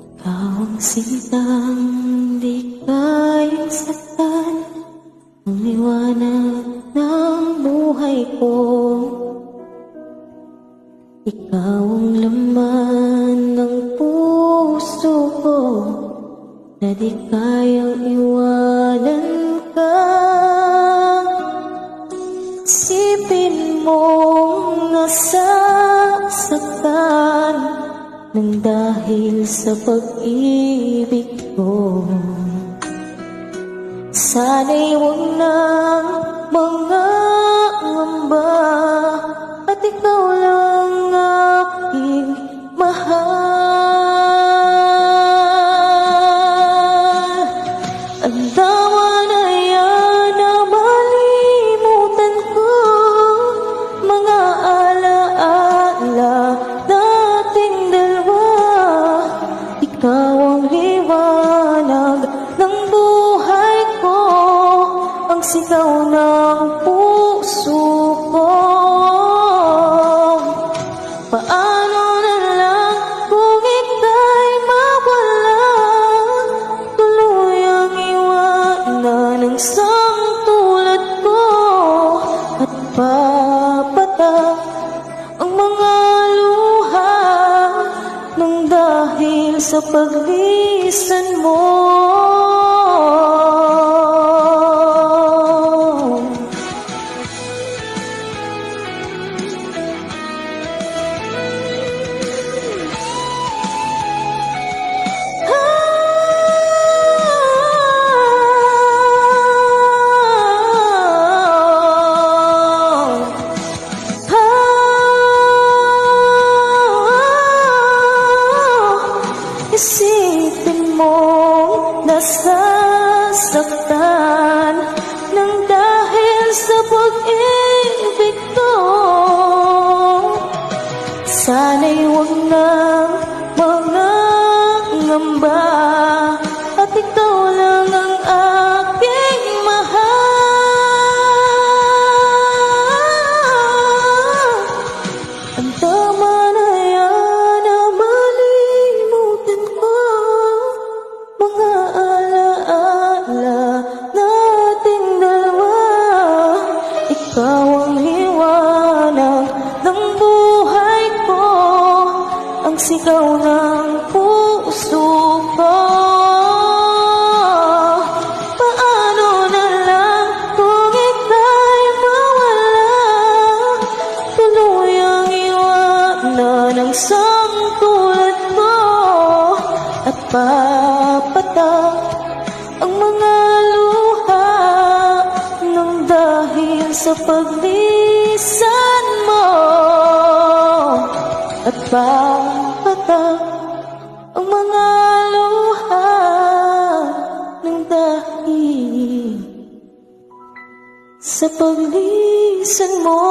Ikaw ang sintang di kayang saktan, ang liwanag ng buhay ko. Ikaw ang laman ng puso ko, na di kayang iwanan ka. Isipin mong nasasaktan nang dahil sa pag-ibig ko. Sana'y huwag nang mangangamba, at ikaw lang aking mahal. Ang dawa na yan na malimutan ko, mga alaala dating dalawa. Ikaw ang liwanag ng buhay ko, ang sigaw ng puso ko. Paano na lang kung ika'y mawala, tuluyang iwanan ng isang tulad ko, at papatak ang mga luha nang dahil sa paglisan mo. Isipin mo nasasaktan nang dahil sa pag-ibig ko. Sana'y huwag nang mangangamba, at ikaw lang ang aking mahal. Ang tama na yan na malimutan ko, mga alaala nating dalawa. Ikaw ang liwanag ng buhay ko, ang sigaw ng puso ko. Paano na lang kung ika'y mawala, tuluyang iwanan ng isang tulad ko, at papatak ang mga luha nang dahil sa paglisan mo. At papatak ang mga luha nang dahil sa paglisan mo.